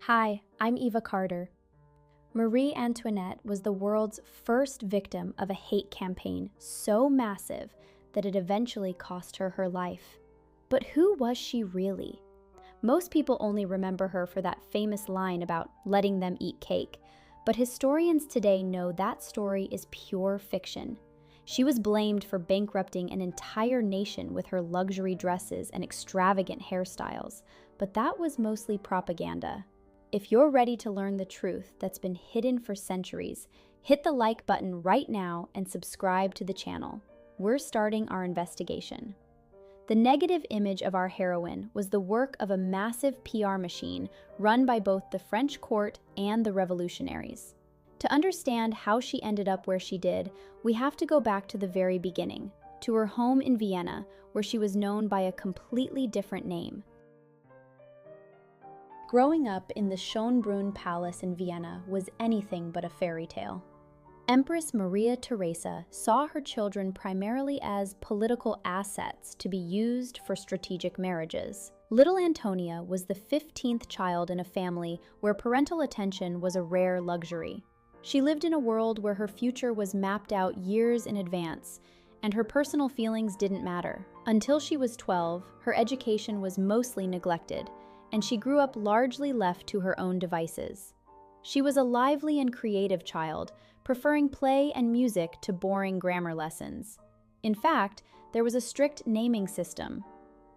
Hi, I'm Eva Carter. Marie Antoinette was the world's first victim of a hate campaign so massive that it eventually cost her her life. But who was she really? Most people only remember her for that famous line about letting them eat cake, but historians today know that story is pure fiction. She was blamed for bankrupting an entire nation with her luxury dresses and extravagant hairstyles, but that was mostly propaganda. If you're ready to learn the truth that's been hidden for centuries, hit the like button right now and subscribe to the channel. We're starting our investigation. The negative image of our heroine was the work of a massive PR machine run by both the French court and the revolutionaries. To understand how she ended up where she did, we have to go back to the very beginning, to her home in Vienna, where she was known by a completely different name. Growing up in the Schönbrunn Palace in Vienna was anything but a fairy tale. Empress Maria Theresa saw her children primarily as political assets to be used for strategic marriages. Little Antonia was the 15th child in a family where parental attention was a rare luxury. She lived in a world where her future was mapped out years in advance, and her personal feelings didn't matter. Until she was 12, her education was mostly neglected, and she grew up largely left to her own devices. She was a lively and creative child, preferring play and music to boring grammar lessons. In fact, there was a strict naming system.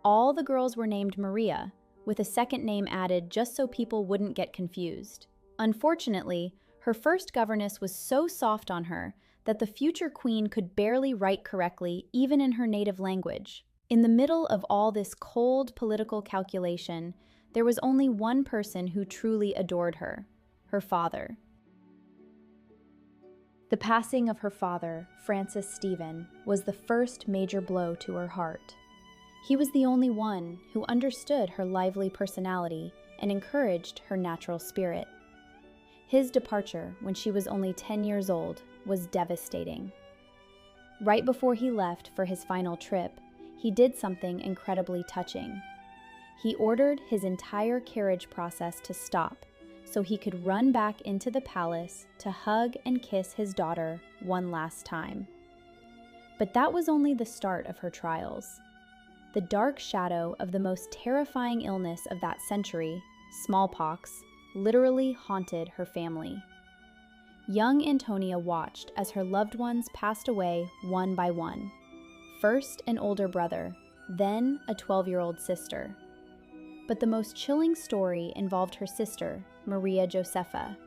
All the girls were named Maria, with a second name added just so people wouldn't get confused. Unfortunately, her first governess was so soft on her that the future queen could barely write correctly even in her native language. In the middle of all this cold political calculation, there was only one person who truly adored her, her father. The passing of her father, Francis Stephen, was the first major blow to her heart. He was the only one who understood her lively personality and encouraged her natural spirit. His departure, when she was only 10 years old, was devastating. Right before he left for his final trip, he did something incredibly touching. He ordered his entire carriage process to stop so he could run back into the palace to hug and kiss his daughter one last time. But that was only the start of her trials. The dark shadow of the most terrifying illness of that century, smallpox, literally haunted her family. Young Antonia watched as her loved ones passed away one by one. First an older brother, then a 12-year-old sister. But the most chilling story involved her sister, Maria Josepha.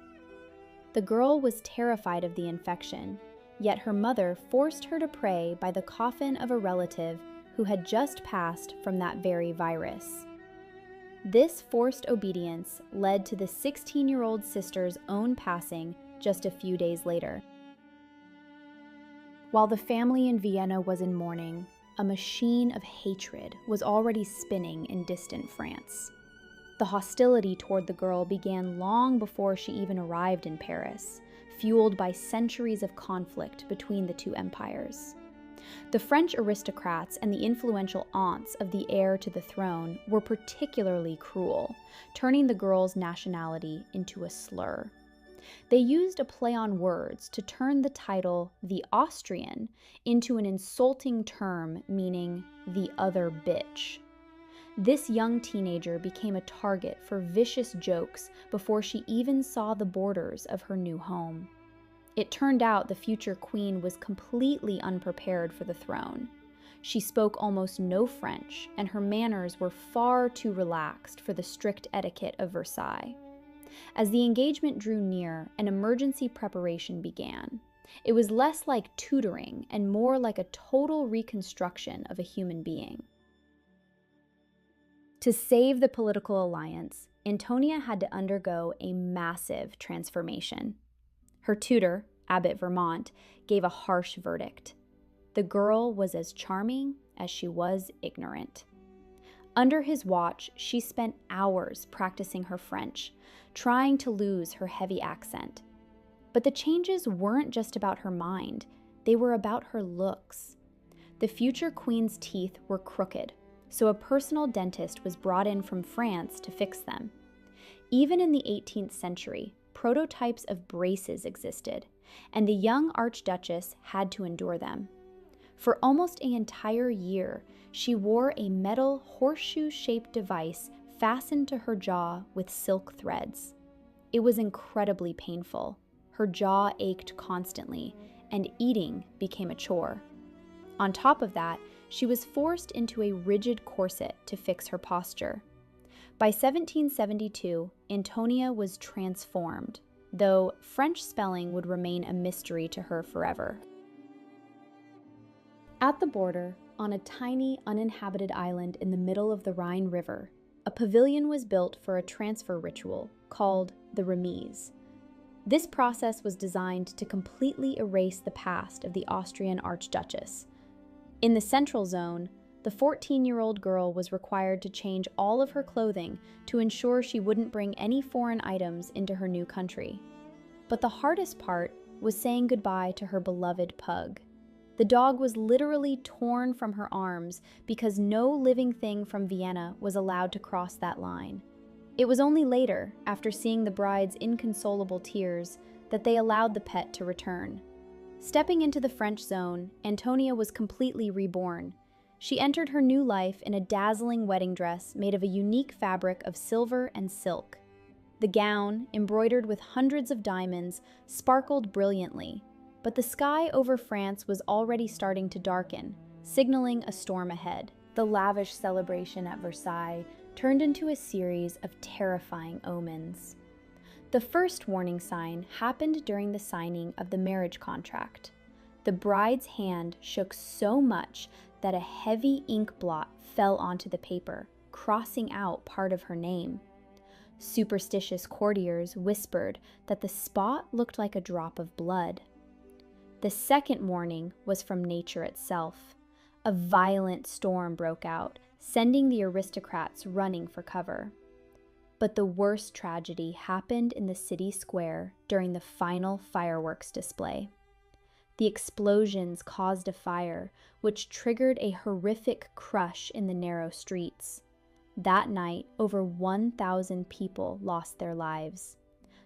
The girl was terrified of the infection, yet her mother forced her to pray by the coffin of a relative who had just passed from that very virus. This forced obedience led to the 16-year-old sister's own passing just a few days later. While the family in Vienna was in mourning, a machine of hatred was already spinning in distant France. The hostility toward the girl began long before she even arrived in Paris, fueled by centuries of conflict between the two empires. The French aristocrats and the influential aunts of the heir to the throne were particularly cruel, turning the girl's nationality into a slur. They used a play on words to turn the title the Austrian into an insulting term meaning the other bitch. This young teenager became a target for vicious jokes before she even saw the borders of her new home. It turned out the future queen was completely unprepared for the throne. She spoke almost no French, and her manners were far too relaxed for the strict etiquette of Versailles. As the engagement drew near, an emergency preparation began. It was less like tutoring and more like a total reconstruction of a human being. To save the political alliance, Antonia had to undergo a massive transformation. Her tutor, Abbot Vermont, gave a harsh verdict. The girl was as charming as she was ignorant. Under his watch, she spent hours practicing her French, trying to lose her heavy accent. But the changes weren't just about her mind, they were about her looks. The future queen's teeth were crooked, so a personal dentist was brought in from France to fix them. Even in the 18th century, prototypes of braces existed, and the young Archduchess had to endure them. For almost an entire year, she wore a metal horseshoe-shaped device fastened to her jaw with silk threads. It was incredibly painful. Her jaw ached constantly, and eating became a chore. On top of that, she was forced into a rigid corset to fix her posture. By 1772, Antonia was transformed, though French spelling would remain a mystery to her forever. At the border, on a tiny, uninhabited island in the middle of the Rhine River, a pavilion was built for a transfer ritual called the remise. This process was designed to completely erase the past of the Austrian Archduchess. In the central zone, the 14-year-old girl was required to change all of her clothing to ensure she wouldn't bring any foreign items into her new country. But the hardest part was saying goodbye to her beloved pug. The dog was literally torn from her arms because no living thing from Vienna was allowed to cross that line. It was only later, after seeing the bride's inconsolable tears, that they allowed the pet to return. Stepping into the French zone, Antonia was completely reborn. She entered her new life in a dazzling wedding dress made of a unique fabric of silver and silk. The gown, embroidered with hundreds of diamonds, sparkled brilliantly, but the sky over France was already starting to darken, signaling a storm ahead. The lavish celebration at Versailles turned into a series of terrifying omens. The first warning sign happened during the signing of the marriage contract. The bride's hand shook so much that a heavy ink blot fell onto the paper, crossing out part of her name. Superstitious courtiers whispered that the spot looked like a drop of blood. The second warning was from nature itself. A violent storm broke out, sending the aristocrats running for cover. But the worst tragedy happened in the city square during the final fireworks display. The explosions caused a fire, which triggered a horrific crush in the narrow streets. That night, over 1,000 people lost their lives.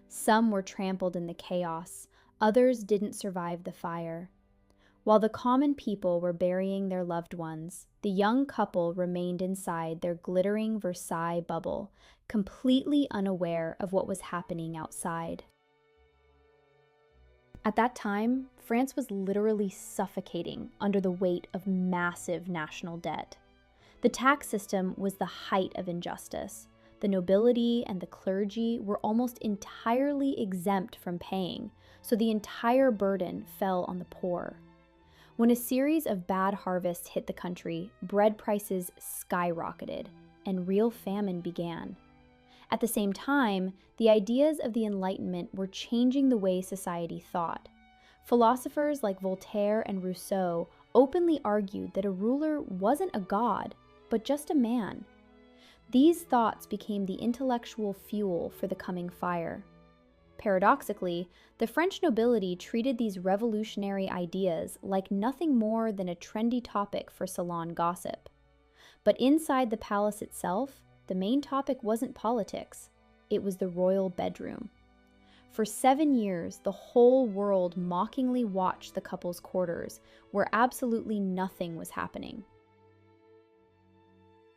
Some were trampled in the chaos, others didn't survive the fire. While the common people were burying their loved ones, the young couple remained inside their glittering Versailles bubble, completely unaware of what was happening outside. At that time, France was literally suffocating under the weight of massive national debt. The tax system was the height of injustice. The nobility and the clergy were almost entirely exempt from paying, so the entire burden fell on the poor. When a series of bad harvests hit the country, bread prices skyrocketed, and real famine began. At the same time, the ideas of the Enlightenment were changing the way society thought. Philosophers like Voltaire and Rousseau openly argued that a ruler wasn't a god, but just a man. These thoughts became the intellectual fuel for the coming fire. Paradoxically, the French nobility treated these revolutionary ideas like nothing more than a trendy topic for salon gossip. But inside the palace itself, the main topic wasn't politics, it was the royal bedroom. For 7 years, the whole world mockingly watched the couple's quarters, where absolutely nothing was happening.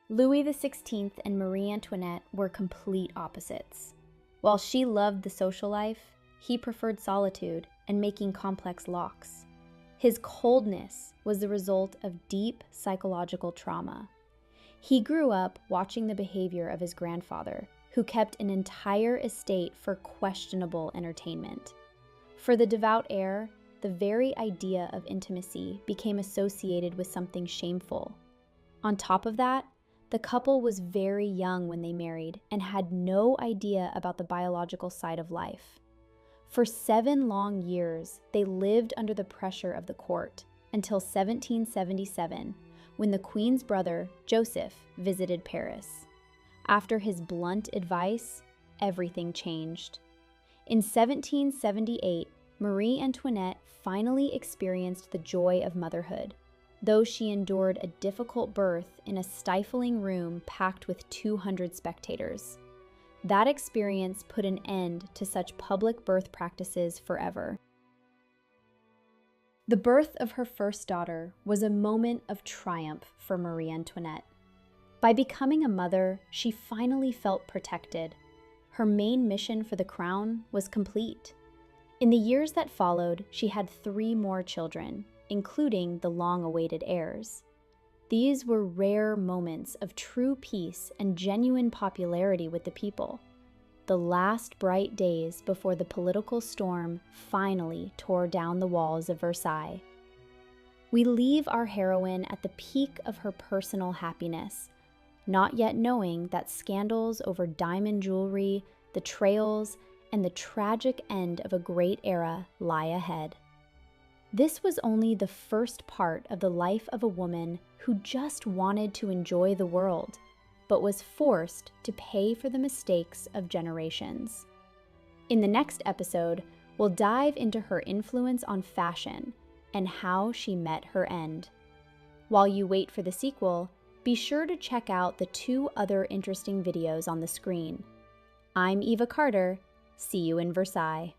Louis XVI and Marie Antoinette were complete opposites. While she loved the social life, he preferred solitude and making complex locks. His coldness was the result of deep psychological trauma. He grew up watching the behavior of his grandfather, who kept an entire estate for questionable entertainment. For the devout heir, the very idea of intimacy became associated with something shameful. On top of that, the couple was very young when they married and had no idea about the biological side of life. For 7 long years, they lived under the pressure of the court until 1777, when the Queen's brother, Joseph, visited Paris. After his blunt advice, everything changed. In 1778, Marie Antoinette finally experienced the joy of motherhood, though she endured a difficult birth in a stifling room packed with 200 spectators. That experience put an end to such public birth practices forever. The birth of her first daughter was a moment of triumph for Marie Antoinette. By becoming a mother, she finally felt protected. Her main mission for the crown was complete. In the years that followed, she had 3 more children, including the long-awaited heirs. These were rare moments of true peace and genuine popularity with the people. The last bright days before the political storm finally tore down the walls of Versailles. We leave our heroine at the peak of her personal happiness, not yet knowing that scandals over diamond jewelry, betrayals, and the tragic end of a great era lie ahead. This was only the first part of the life of a woman who just wanted to enjoy the world, but was forced to pay for the mistakes of generations. In the next episode, we'll dive into her influence on fashion and how she met her end. While you wait for the sequel, be sure to check out the 2 other interesting videos on the screen. I'm Eva Carter. See you in Versailles.